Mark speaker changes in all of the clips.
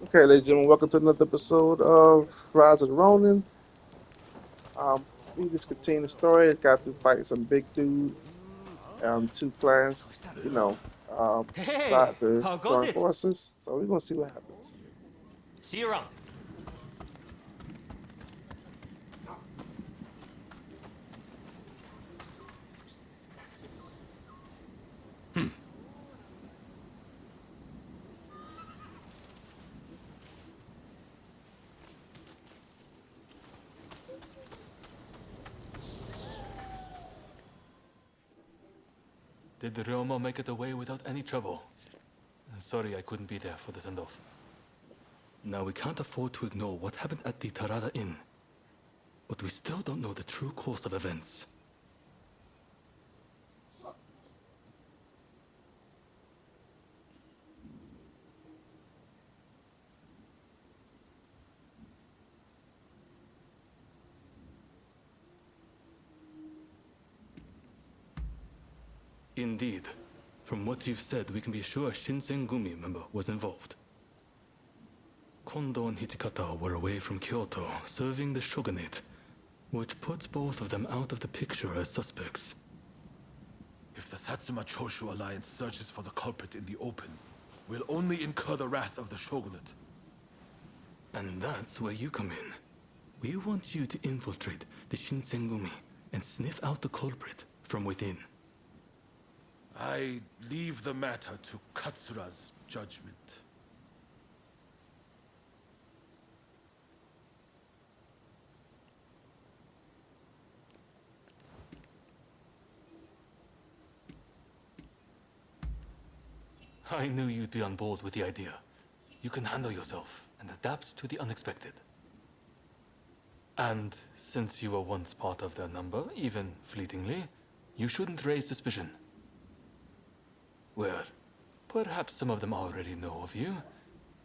Speaker 1: Okay, ladies and gentlemen, welcome to another episode of Rise of the Ronin. We just continue the story. Got to fight some big dude. Two clans, you know, decide
Speaker 2: Hey,
Speaker 1: to
Speaker 2: how goes
Speaker 1: join
Speaker 2: it?
Speaker 1: forces. So we're gonna see what happens.
Speaker 2: See you around. Did the Ryoma make it away without any trouble? Sorry I couldn't be there for the send-off. Now we can't afford to ignore what happened at the Tarada Inn. But we still don't know the true course of events. Indeed. From what you've said, we can be sure a Shinsengumi member was involved. Kondo and Hichikata were away from Kyoto, serving the shogunate, which puts both of them out of the picture as suspects.
Speaker 3: If the Satsuma Choshu alliance searches for the culprit in the open, we'll only incur the wrath of the shogunate.
Speaker 2: And that's where you come in. We want you to infiltrate the Shinsengumi and sniff out the culprit from within.
Speaker 3: I leave the matter to Katsura's judgment.
Speaker 2: I knew you'd be on board with the idea. You can handle yourself and adapt to the unexpected. And since you were once part of their number, even fleetingly, you shouldn't raise suspicion. Well, perhaps some of them already know of you,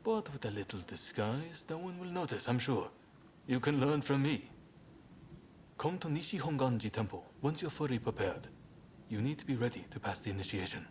Speaker 2: but with a little disguise, no one will notice, I'm sure. You can learn from me. Come to Nishi Honganji Temple once you're fully prepared. You need to be ready to pass the initiation.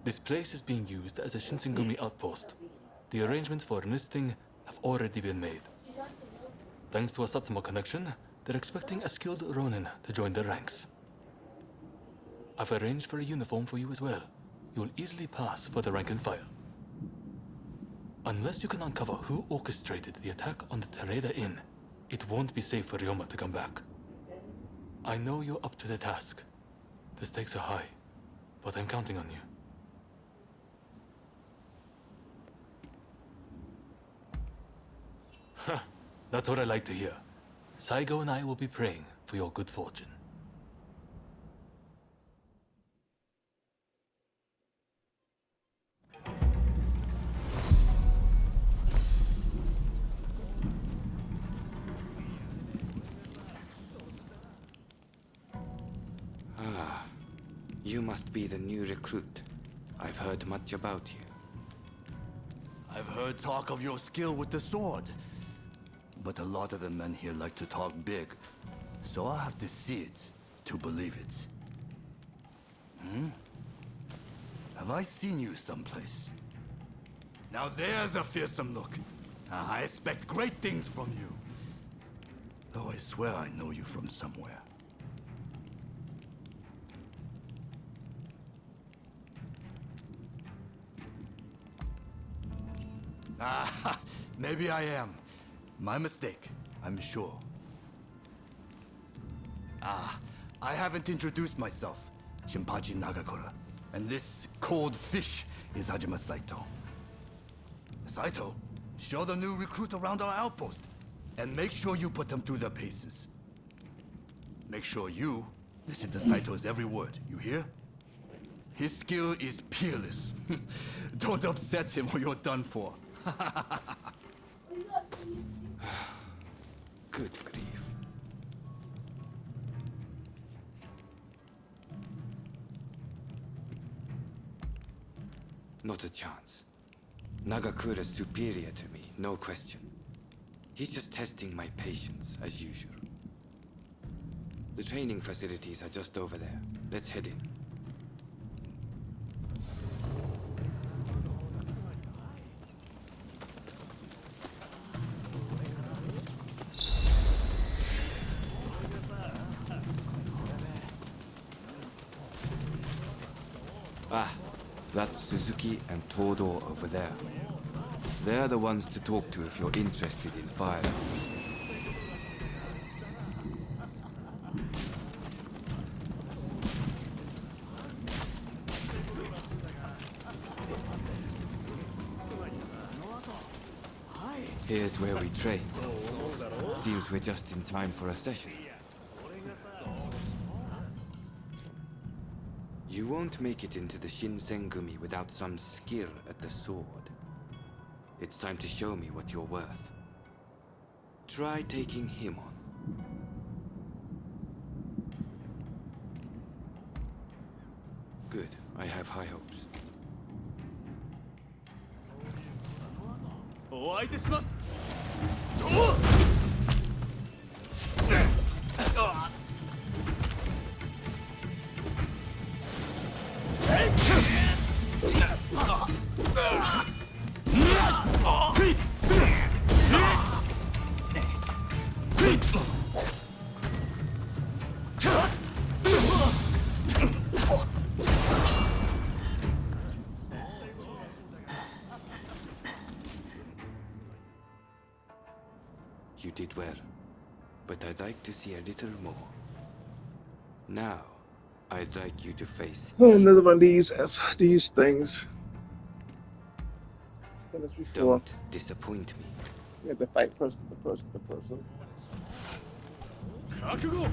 Speaker 2: This place is being used as a Shinsengumi outpost. The arrangements for enlisting have already been made. Thanks to a Satsuma connection, they're expecting a skilled Ronin to join their ranks. I've arranged for a uniform for you as well. You'll easily pass for the rank and file. Unless you can uncover who orchestrated the attack on the Tereda Inn, it won't be safe for Ryoma to come back. I know you're up to the task. The stakes are high, but I'm counting on you. That's what I like to hear. Saigo and I will be praying for your good fortune.
Speaker 4: You must be the new recruit. I've heard much about you.
Speaker 5: I've heard talk of your skill with the sword. But a lot of the men here like to talk big. So I'll have to see it to believe it. Have I seen you someplace? Now there's a fearsome look. I expect great things from you. Though I swear I know you from somewhere. Ah, maybe I am. My mistake. I'm sure. Ah, I haven't introduced myself. Shinpachi Nagakura. And this cold fish is Hajime Saito. Saito, show the new recruit around our outpost. And make sure you put them through their paces. Make sure you listen to Saito's every word, you hear? His skill is peerless. Don't upset him or you're done for.
Speaker 4: Good grief. Not a chance. Nagakura's superior to me, no question. He's just testing my patience, as usual. The training facilities are just over there. Let's head in. Ah, that's Suzuki and Todo over there. They're the ones to talk to if you're interested in firearms. Here's where we train. Seems we're just in time for a session. You won't make it into the Shinsengumi without some skill at the sword. It's time to show me what you're worth. Try taking him on. Good. I have high hopes.
Speaker 5: お相手します。
Speaker 4: You did well, but I'd like to see a little more. Now, I'd like you to face...
Speaker 1: Another one of these things. Done this before.
Speaker 4: Don't disappoint me.
Speaker 1: You have to fight person to person to person.
Speaker 5: 覚悟。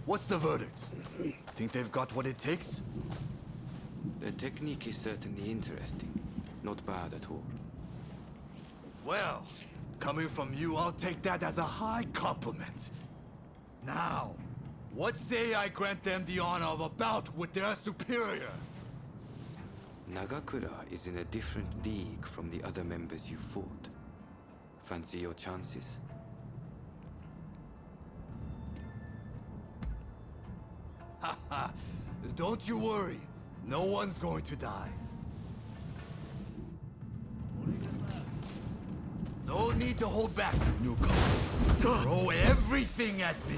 Speaker 5: What's the verdict? Think they've got what it takes?
Speaker 4: The technique is certainly interesting. Not bad at all.
Speaker 5: Well, coming from you, I'll take that as a high compliment. Now, what say I grant them the honor of a bout with their superior?
Speaker 4: Nagakura is in a different league from the other members you fought. Fancy your chances?
Speaker 5: Haha, don't you worry. No one's going to die. No need to hold back, newcomer. Throw everything at me.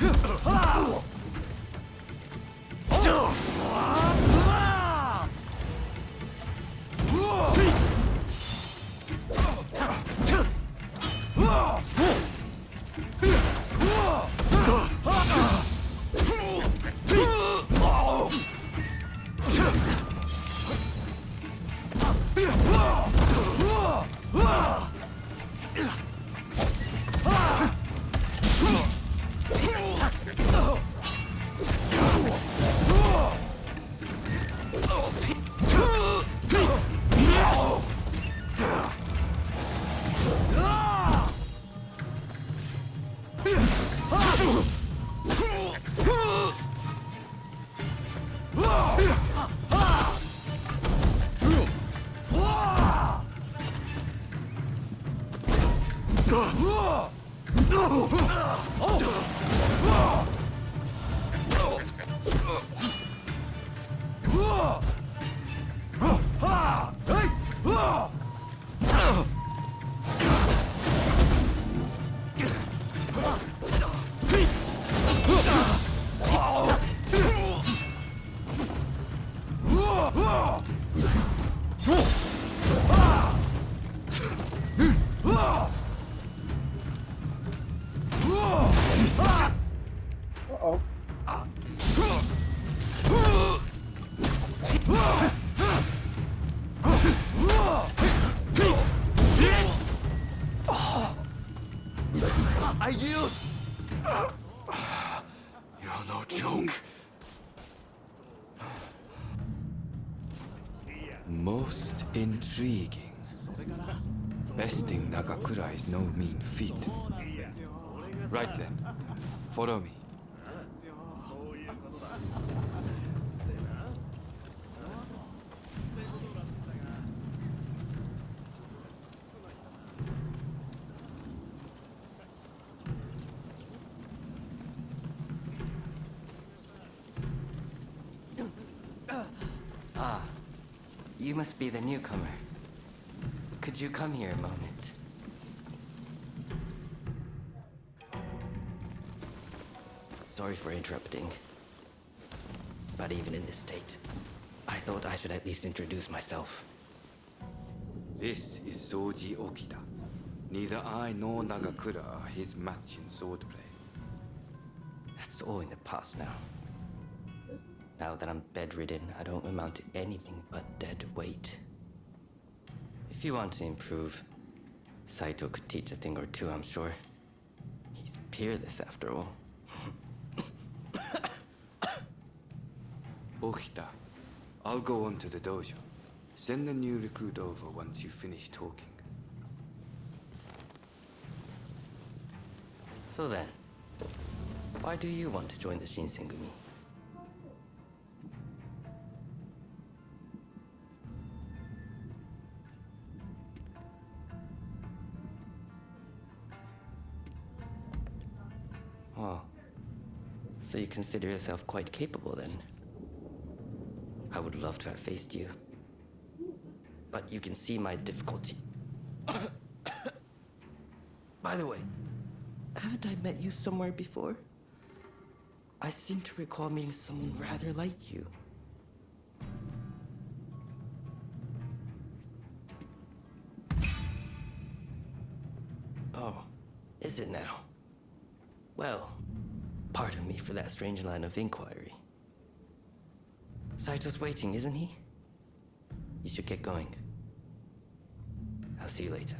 Speaker 1: Uh-oh.
Speaker 5: I yield! You're no joke.
Speaker 4: Most intriguing. Besting Nagakura is no mean feat. Right then, follow me.
Speaker 6: You must be the newcomer. Could you come here a moment? Sorry for interrupting. But even in this state, I thought I should at least introduce myself.
Speaker 4: This is Soji Okita. Neither I nor Nagakura are his match in swordplay.
Speaker 6: That's all in the past now. Now that I'm bedridden, I don't amount to anything but dead weight. If you want to improve, Saito could teach a thing or two, I'm sure. He's peerless after all.
Speaker 4: Okita, I'll go on to the dojo. Send the new recruit over once you finish talking.
Speaker 6: So then, why do you want to join the Shinsengumi? Oh, so you consider yourself quite capable then? I would love to have faced you. But you can see my difficulty. By the way, haven't I met you somewhere before? I seem to recall meeting someone rather like you. Oh, is it now? Well, pardon me for that strange line of inquiry. Saito's waiting, isn't he? You should get going. I'll see you later.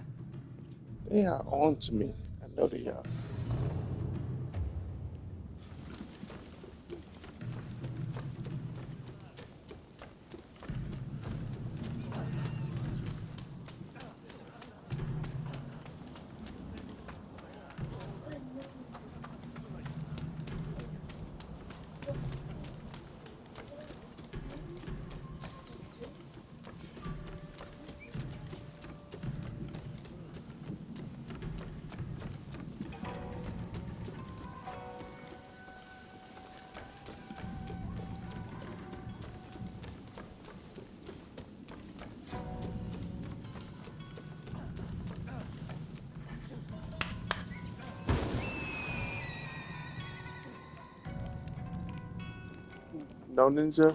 Speaker 1: They are on to me. I know they are. No ninja?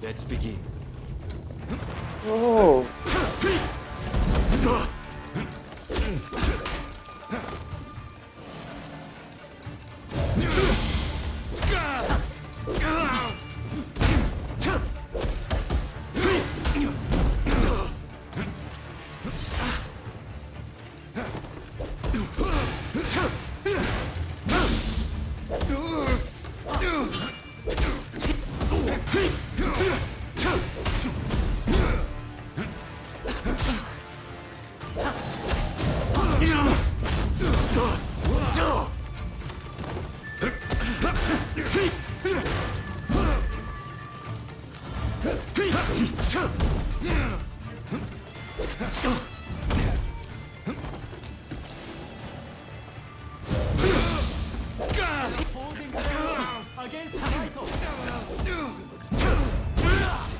Speaker 4: Let's begin.
Speaker 1: Oh,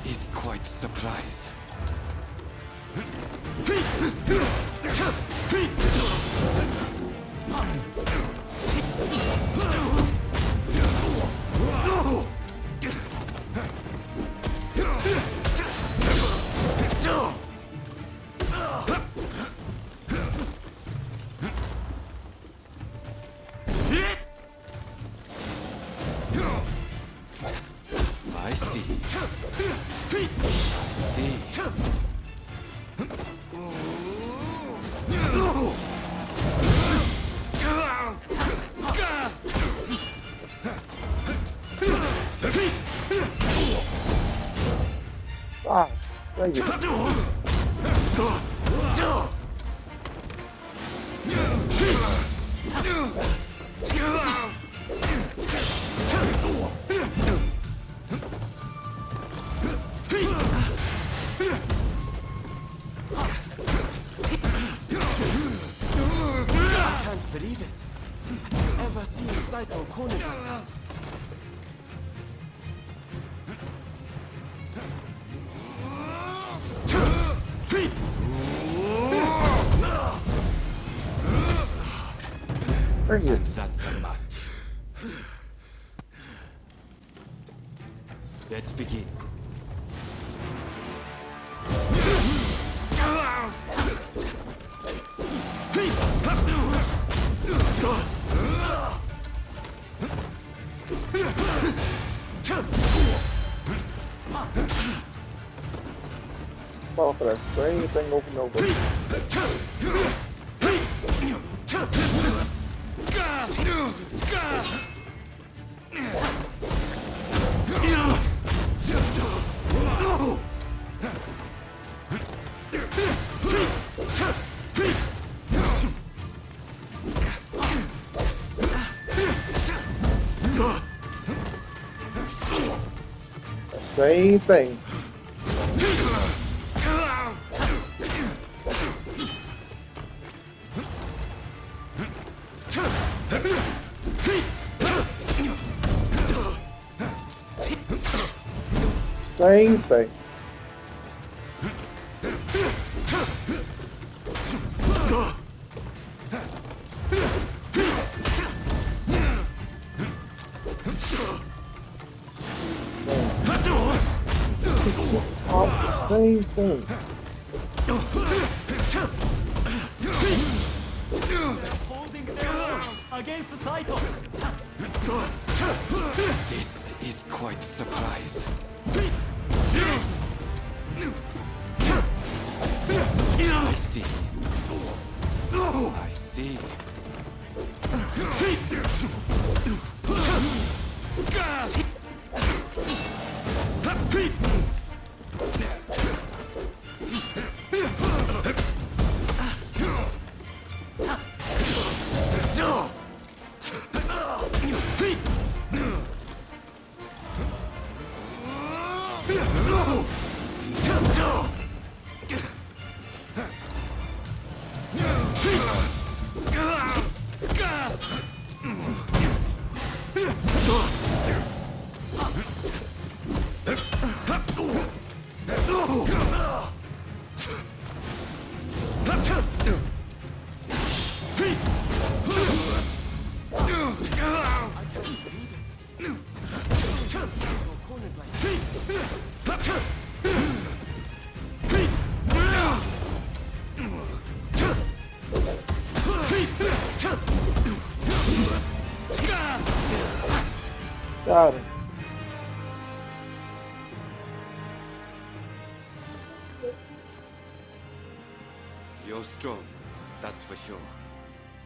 Speaker 4: He's quite surprised. I see. See.
Speaker 1: ah, thank you.
Speaker 7: I can't believe it. Have you ever seen Saito cornered like that?
Speaker 1: Thank you.
Speaker 4: And that's a match. Let's begin.
Speaker 1: Fall for that same thing over and over. The same thing. Same thing. All the same thing.
Speaker 7: Holding their own against Saito.
Speaker 4: This is quite a surprise. I see. I see.
Speaker 1: Got him.
Speaker 4: You're strong, that's for sure.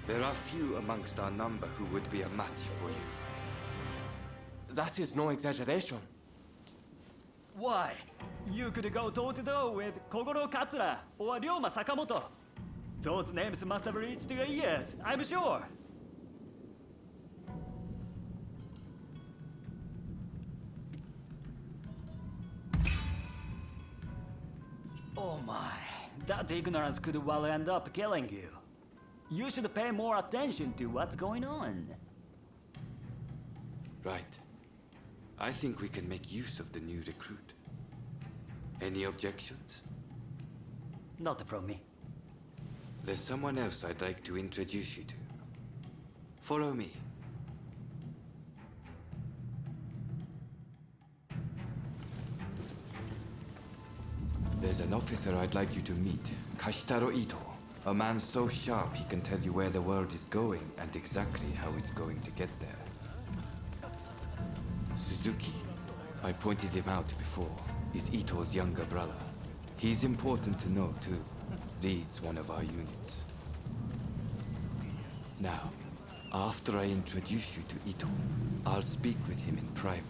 Speaker 4: There are few amongst our number who would be a match for you.
Speaker 7: That is no exaggeration.
Speaker 8: Why? You could go toe-to-toe with Kogoro Katsura or Ryoma Sakamoto. Those names must have reached your ears, I'm sure. Oh my, that ignorance could well end up killing you. You should pay more attention to what's going on.
Speaker 4: Right. I think we can make use of the new recruit. Any objections?
Speaker 8: Not from me.
Speaker 4: There's someone else I'd like to introduce you to. Follow me. There's an officer I'd like you to meet, Kashitaro Ito. A man so sharp he can tell you where the world is going and exactly how it's going to get there. Suzuki, I pointed him out before, is Ito's younger brother. He's important to know too. Leads one of our units. Now, after I introduce you to Ito, I'll speak with him in private.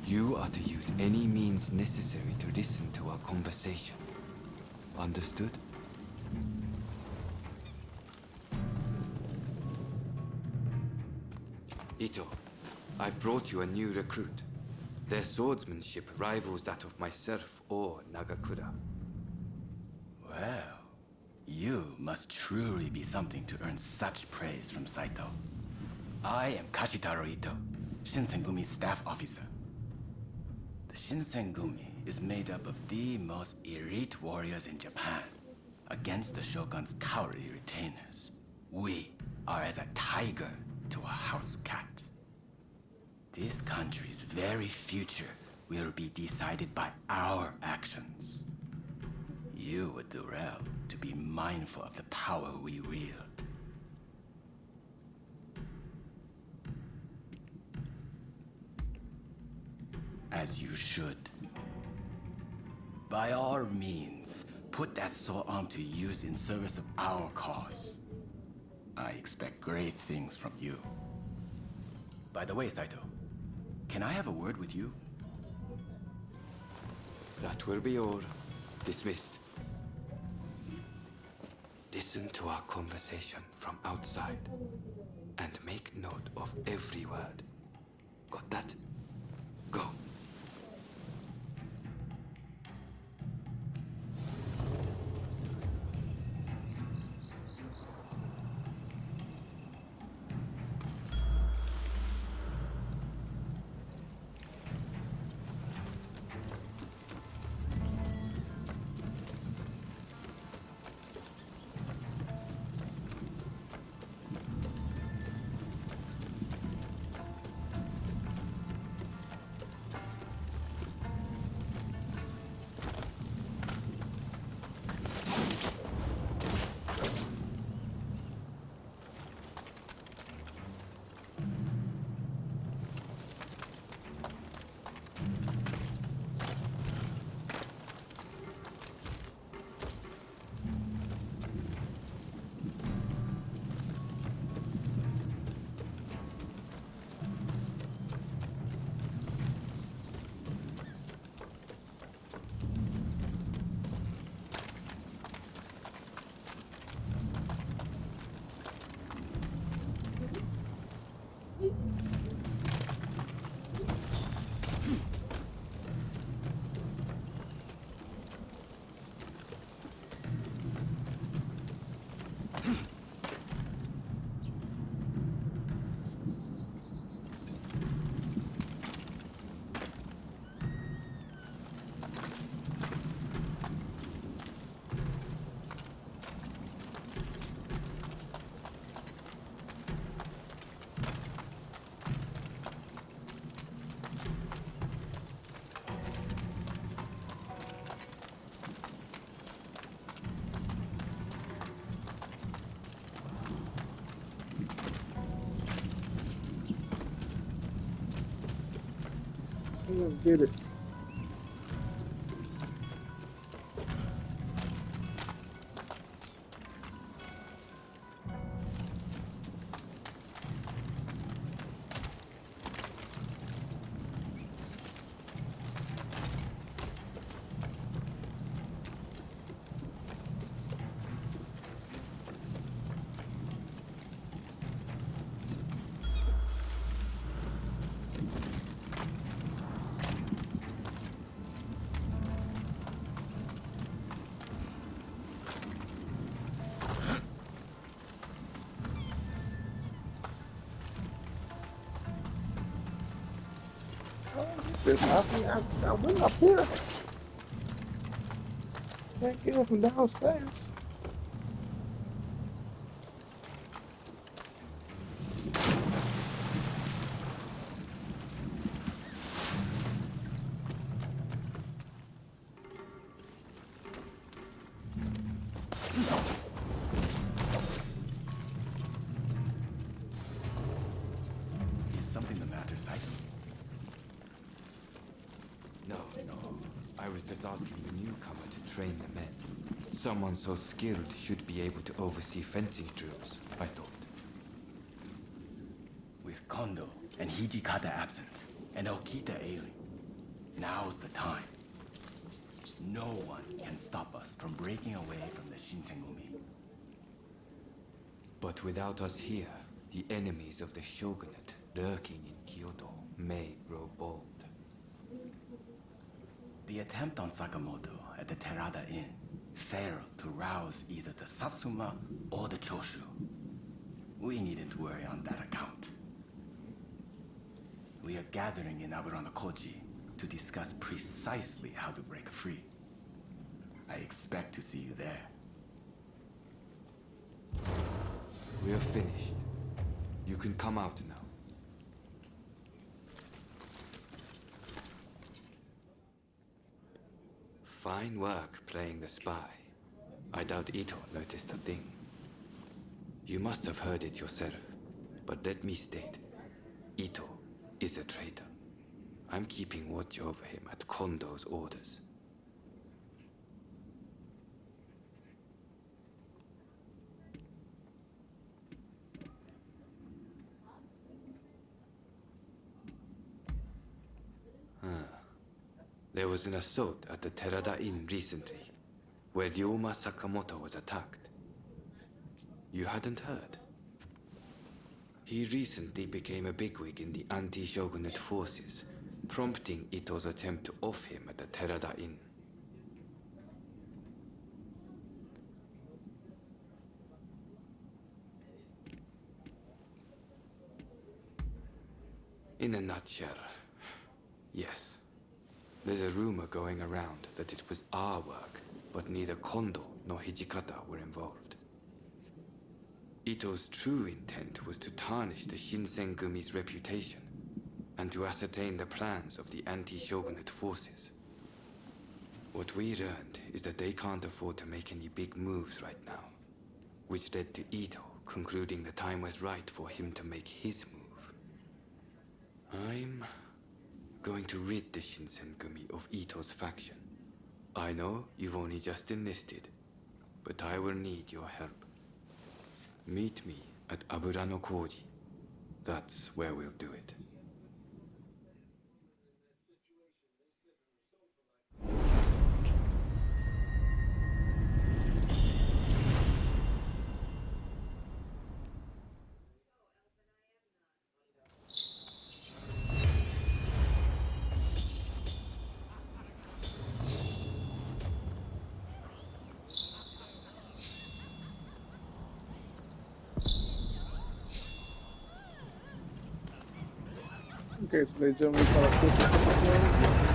Speaker 4: You are to use any means necessary to listen to our conversation. Understood? Ito, I've brought you a new recruit. Their swordsmanship rivals that of myself or Nagakura.
Speaker 9: Well, you must truly be something to earn such praise from Saito. I am Kashitaro Ito, Shinsengumi's staff officer. The Shinsengumi is made up of the most elite warriors in Japan against the Shogun's cowardly retainers. We are as a tiger to a house cat. This country's very future will be decided by our actions. You would do well to be mindful of the power we wield. As you should. By all means, put that sword arm to use in service of our cause. I expect great things from you. By the way, Saito, can I have a word with you?
Speaker 4: That will be all. Dismissed. Listen to our conversation from outside and make note of every word. Got that? Go.
Speaker 1: Let's get it. This I went up here. Can't get up from downstairs.
Speaker 9: Is something the matter, Saito?
Speaker 4: No. I was just asking the newcomer to train the men. Someone so skilled should be able to oversee fencing drills, I thought.
Speaker 9: With Kondo and Hijikata absent, and Okita ailing, now's the time. No one can stop us from breaking away from the Shinsengumi.
Speaker 4: But without us here, the enemies of the shogunate lurking in Kyoto may grow bold.
Speaker 9: The attempt on Sakamoto at the Terada Inn failed to rouse either the Satsuma or the Choshu. We needn't worry on that account. We are gathering in Aburano-Koji to discuss precisely how to break free. I expect to see you there.
Speaker 4: We are finished. You can come out now. Fine work playing the spy. I doubt Ito noticed a thing. You must have heard it yourself, but let me state, Ito is a traitor. I'm keeping watch over him at Kondo's orders. There was an assault at the Terada Inn recently, where Ryoma Sakamoto was attacked. You hadn't heard? He recently became a bigwig in the anti-shogunate forces, prompting Ito's attempt to off him at the Terada Inn. In a nutshell, yes. There's a rumor going around that it was our work, but neither Kondo nor Hijikata were involved. Ito's true intent was to tarnish the Shinsengumi's reputation and to ascertain the plans of the anti-shogunate forces. What we learned is that they can't afford to make any big moves right now, which led to Ito concluding the time was right for him to make his move. I'm going to rid the Shinsengumi of Ito's faction. I know you've only just enlisted, but I will need your help. Meet me at Aburano-Koji. That's where we'll do it.
Speaker 1: Okay, so they generally call it this episode.